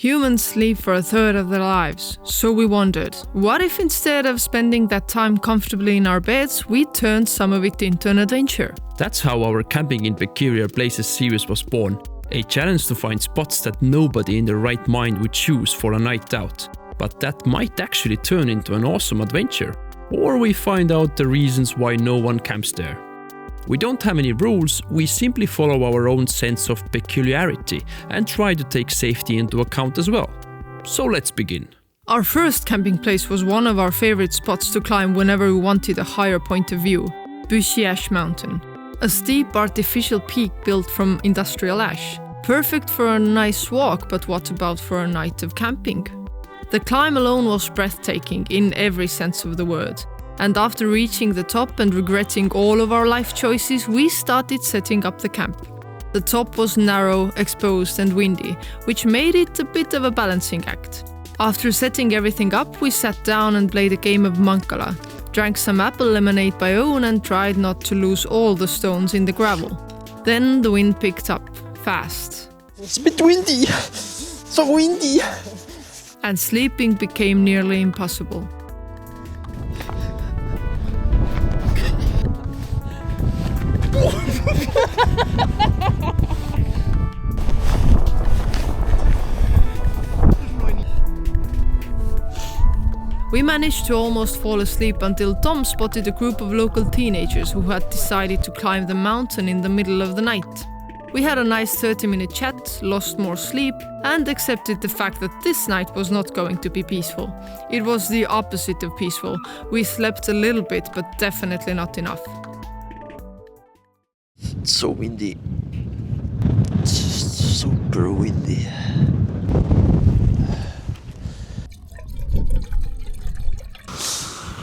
Humans sleep for a third of their lives, so we wondered, what if instead of spending that time comfortably in our beds, we turned some of it into an adventure? That's how our Camping in Peculiar Places series was born. A challenge to find spots that nobody in their right mind would choose for a night out. But that might actually turn into an awesome adventure. Or we find out the reasons why no one camps there. We don't have any rules, we simply follow our own sense of peculiarity and try to take safety into account as well. So let's begin. Our first camping place was one of our favorite spots to climb whenever we wanted a higher point of view, Ashmountain, a steep artificial peak built from industrial ash. Perfect for a nice walk, but what about for a night of camping? The climb alone was breathtaking in every sense of the word. And after reaching the top and regretting all of our life choices, we started setting up the camp. The top was narrow, exposed and windy, which made it a bit of a balancing act. After setting everything up, we sat down and played a game of Mankala, drank some apple lemonade by own and tried not to lose all the stones in the gravel. Then the wind picked up, fast. It's a bit windy, so windy. And sleeping became nearly impossible. We managed to almost fall asleep until Tom spotted a group of local teenagers who had decided to climb the mountain in the middle of the night. We had a nice 30-minute chat, lost more sleep, and accepted the fact that this night was not going to be peaceful. It was the opposite of peaceful. We slept a little bit, but definitely not enough. It's so windy. It's super windy.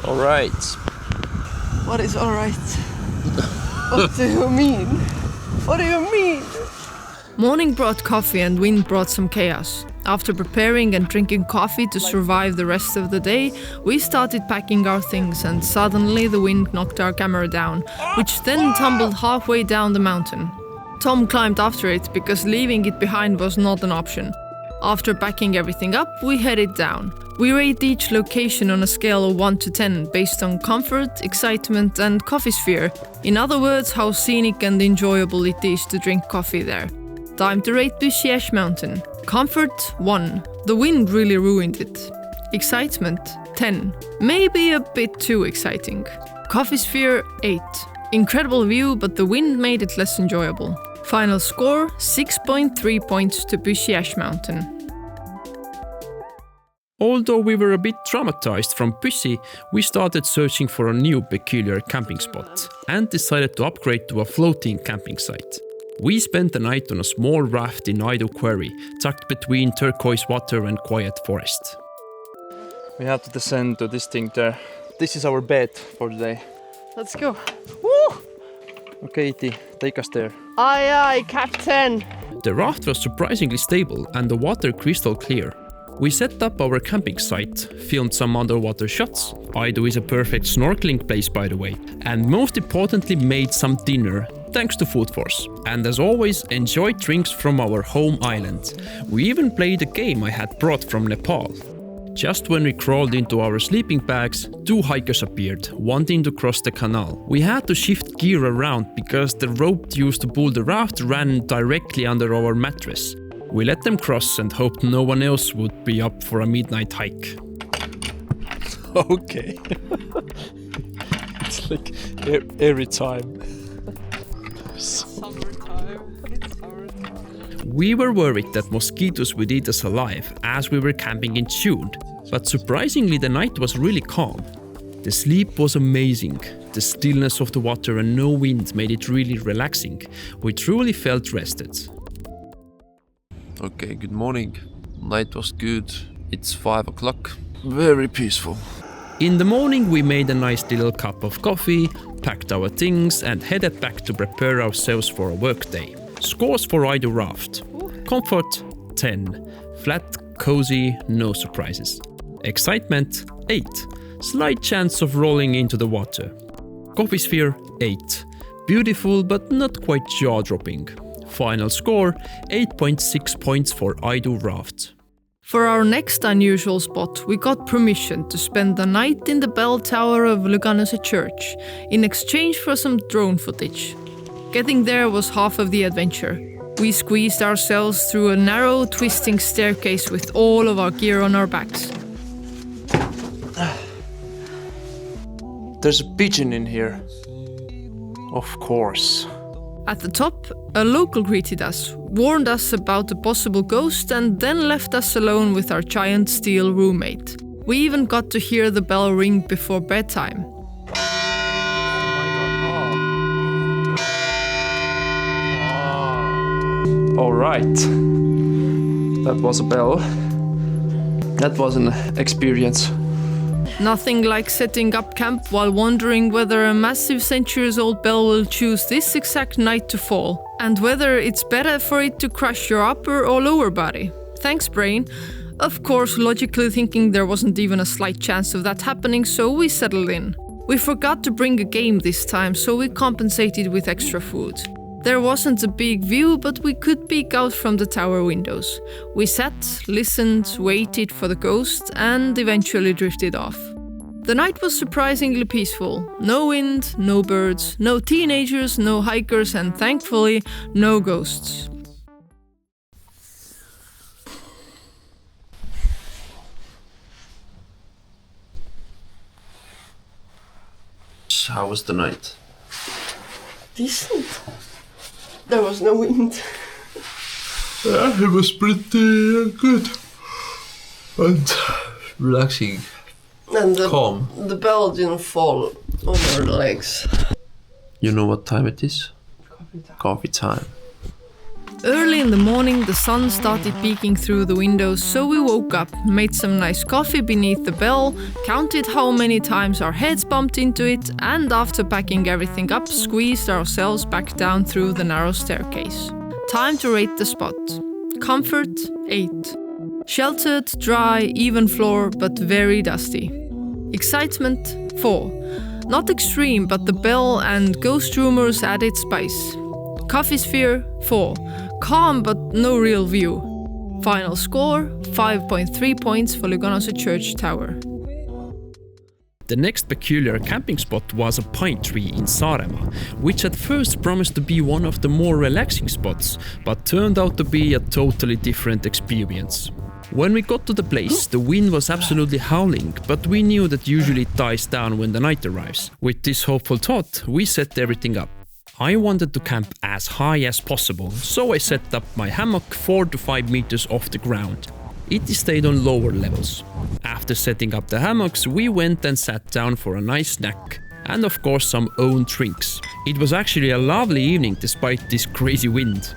Alright. What is alright? What do you mean? What do you mean? Morning brought coffee and wind brought some chaos. After preparing and drinking coffee to survive the rest of the day, we started packing our things and suddenly the wind knocked our camera down, which then tumbled halfway down the mountain. Tom climbed after it because leaving it behind was not an option. After packing everything up, we headed down. We rate each location on a scale of 1 to 10 based on comfort, excitement and coffee sphere. In other words, how scenic and enjoyable it is to drink coffee there. Time to rate Ashmountain. Comfort 1. The wind really ruined it. Excitement 10. Maybe a bit too exciting. Coffee sphere 8. Incredible view, but the wind made it less enjoyable. Final score 6.3 points to Ashmountain. Although we were a bit traumatized from Püsi, we started searching for a new peculiar camping spot and decided to upgrade to a floating camping site. We spent the night on a small raft in Aidu Quarry, tucked between turquoise water and quiet forest. We have to descend to this thing there. This is our bed for today. Let's go. Woo! Okay, Iti, take us there. Aye, aye, Captain. The raft was surprisingly stable and the water crystal clear. We set up our camping site, filmed some underwater shots. Aidu is a perfect snorkeling place, by the way. And most importantly, made some dinner, thanks to Food Force. And as always, enjoyed drinks from our home island. We even played a game I had brought from Nepal. Just when we crawled into our sleeping bags, two hikers appeared, wanting to cross the canal. We had to shift gear around because the rope used to pull the raft ran directly under our mattress. We let them cross and hoped no one else would be up for a midnight hike. Okay. It's like every time. Summertime. It's summertime. We were worried that mosquitoes would eat us alive as we were camping in June, but surprisingly the night was really calm. The sleep was amazing. The stillness of the water and no wind made it really relaxing. We truly felt rested. Okay, good morning. Night was good. It's 5 o'clock. Very peaceful. In the morning we made a nice little cup of coffee, packed our things and headed back to prepare ourselves for a workday. Scores for Aidu raft. Comfort 10. Flat, cozy, no surprises. Excitement 8. Slight chance of rolling into the water. Coffee sphere 8. Beautiful but not quite jaw-dropping. Final score 8.6 points for Aidu raft. For our next unusual spot, we got permission to spend the night in the bell tower of Lüganuse Church in exchange for some drone footage. Getting there was half of the adventure. We squeezed ourselves through a narrow, twisting staircase with all of our gear on our backs. There's a pigeon in here. Of course. At the top, a local greeted us, warned us about a possible ghost, and then left us alone with our giant steel roommate. We even got to hear the bell ring before bedtime. All right. That was a bell. That was an experience. Nothing like setting up camp while wondering whether a massive centuries-old bell will choose this exact night to fall, and whether it's better for it to crush your upper or lower body. Thanks, brain. Of course, logically thinking there wasn't even a slight chance of that happening, so we settled in. We forgot to bring a game this time, so we compensated with extra food. There wasn't a big view, but we could peek out from the tower windows. We sat, listened, waited for the ghost, and eventually drifted off. The night was surprisingly peaceful. No wind, no birds, no teenagers, no hikers, and thankfully, no ghosts. How was the night? Decent. There was no wind. Yeah, it was pretty good. And relaxing. And Calm. the bell didn't fall on our legs. You know what time it is? Coffee time. Early in the morning, the sun started peeking through the windows, so we woke up, made some nice coffee beneath the bell, counted how many times our heads bumped into it, and after packing everything up, squeezed ourselves back down through the narrow staircase. Time to rate the spot. Comfort, 8. Sheltered, dry, even floor, but very dusty. Excitement, 4. Not extreme, but the bell and ghost rumors added spice. Coffee sphere, 4. Calm but no real view. Final score, 5.3 points for Lüganuse Church Tower. The next peculiar camping spot was a pine tree in Saaremaa, which at first promised to be one of the more relaxing spots, but turned out to be a totally different experience. When we got to the place, the wind was absolutely howling, but we knew that usually it dies down when the night arrives. With this hopeful thought, we set everything up. I wanted to camp as high as possible, so I set up my hammock 4 to 5 meters off the ground. It stayed on lower levels. After setting up the hammocks, we went and sat down for a nice snack, and of course some own drinks. It was actually a lovely evening despite this crazy wind.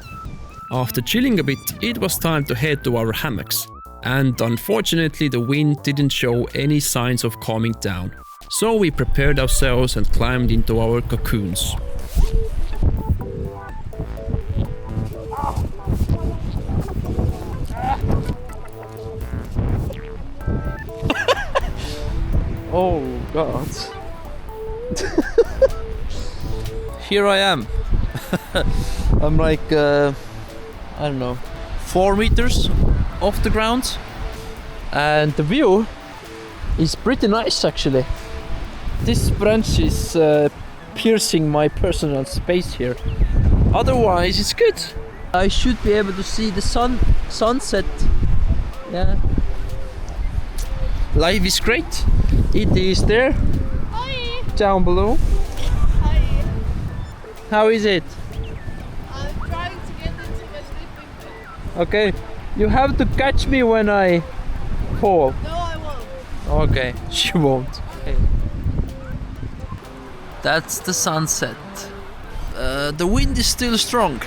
After chilling a bit, it was time to head to our hammocks, and unfortunately the wind didn't show any signs of calming down. So we prepared ourselves and climbed into our cocoons. Oh God. Here I am. I'm like, I don't know, 4 meters off the ground. And the view is pretty nice actually. This branch is piercing my personal space here. Otherwise it's good. I should be able to see the sunset. Yeah. Life is great. It is there. Hi. Down below. Hi. How is it? I'm trying to get into my sleeping bag. Okay. You have to catch me when I fall. No, I won't. Okay. She won't. Okay. That's the sunset. The wind is still strong.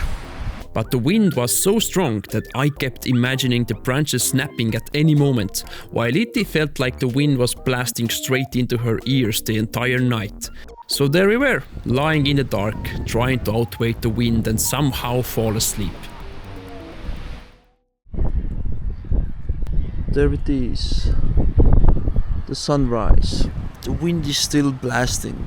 But the wind was so strong that I kept imagining the branches snapping at any moment, while Iti felt like the wind was blasting straight into her ears the entire night. So there we were, lying in the dark, trying to outweigh the wind and somehow fall asleep. There it is. The sunrise. The wind is still blasting.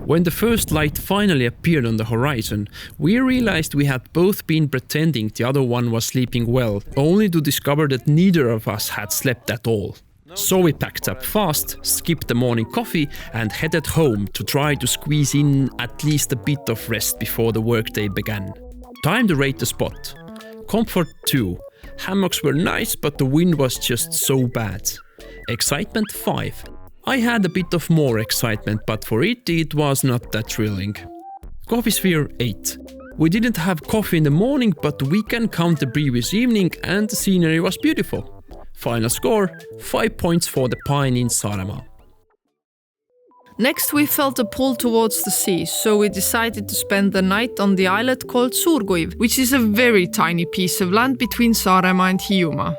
When the first light finally appeared on the horizon, we realized we had both been pretending the other one was sleeping well, only to discover that neither of us had slept at all. So we packed up fast, skipped the morning coffee and headed home to try to squeeze in at least a bit of rest before the workday began. Time to rate the spot. Comfort 2. Hammocks were nice, but the wind was just so bad. Excitement 5. I had a bit of more excitement, but for it was not that thrilling. Coffee sphere 8. We didn't have coffee in the morning, but we can count the previous evening and the scenery was beautiful. Final score, 5 points for the pine in Saaremaa. Next we felt a pull towards the sea, so we decided to spend the night on the islet called Suurkuiv, which is a very tiny piece of land between Saaremaa and Hiiumaa.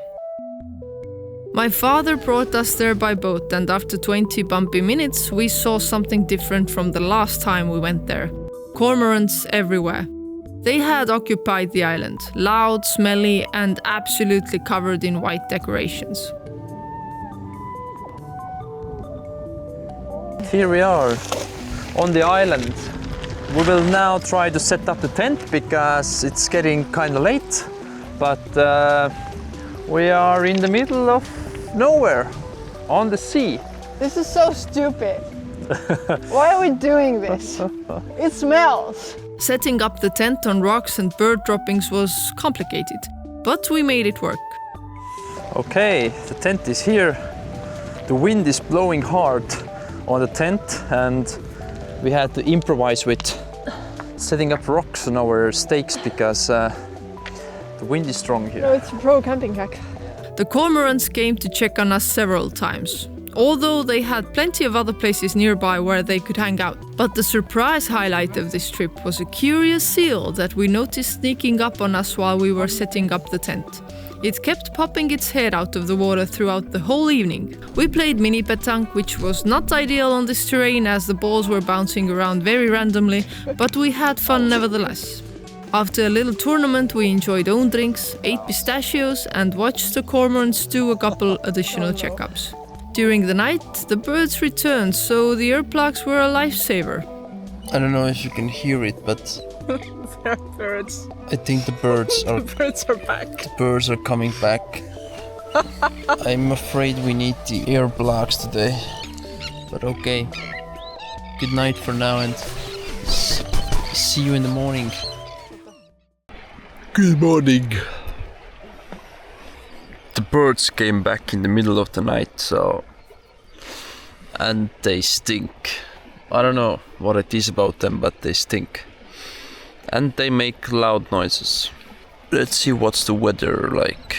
My father brought us there by boat, and after 20 bumpy minutes we saw something different from the last time we went there. Cormorants everywhere. They had occupied the island, loud, smelly and absolutely covered in white decorations. Here we are on the island. We will now try to set up the tent because it's getting kind of late, but we are in the middle of nowhere on the sea. This is so stupid. Why are we doing this? It smells. Setting up the tent on rocks and bird droppings was complicated, but we made it work. Okay, the tent is here. The wind is blowing hard on the tent and we had to improvise with setting up rocks on our stakes because the wind is strong here. No, it's a pro camping hack. The cormorants came to check on us several times, although they had plenty of other places nearby where they could hang out. But the surprise highlight of this trip was a curious seal that we noticed sneaking up on us while we were setting up the tent. It kept popping its head out of the water throughout the whole evening. We played mini petanque, which was not ideal on this terrain as the balls were bouncing around very randomly, but we had fun nevertheless. After a little tournament, we enjoyed own drinks, ate pistachios, and watched the cormorants do a couple additional checkups. During the night, the birds returned, so the earplugs were a lifesaver. I don't know if you can hear it, but There are birds. I think the birds are back. the birds are coming back. I'm afraid we need the earplugs today. But okay. Good night for now and see you in the morning. Good morning. The birds came back in the middle of the night, and they stink. I don't know what it is about them, but they stink. And they make loud noises. Let's see what's the weather like.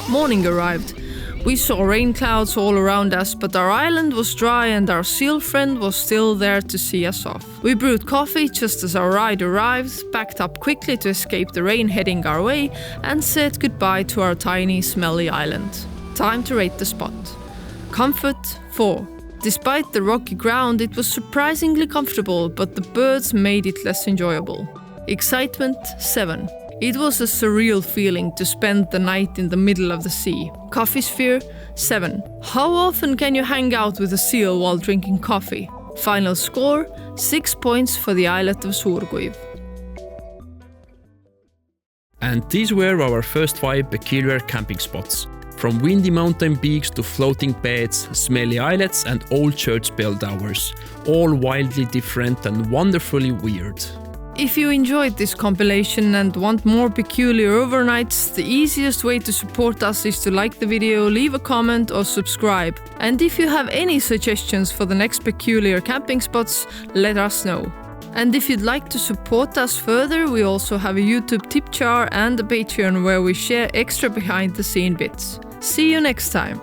Morning arrived. We saw rain clouds all around us, but our island was dry and our seal friend was still there to see us off. We brewed coffee just as our ride arrived, packed up quickly to escape the rain heading our way, and said goodbye to our tiny, smelly island. Time to rate the spot. Comfort 4. Despite the rocky ground, it was surprisingly comfortable, but the birds made it less enjoyable. Excitement 7. It was a surreal feeling to spend the night in the middle of the sea. Coffee sphere 7. How often can you hang out with a seal while drinking coffee? Final score 6 points for the islet of Suurkuiv. And these were our first 5 peculiar camping spots. From windy mountain peaks to floating beds, smelly islets and old church bell towers. All wildly different and wonderfully weird. If you enjoyed this compilation and want more peculiar overnights, the easiest way to support us is to like the video, leave a comment or subscribe. And if you have any suggestions for the next peculiar camping spots, let us know. And if you'd like to support us further, we also have a YouTube tip jar and a Patreon where we share extra behind the scene bits. See you next time!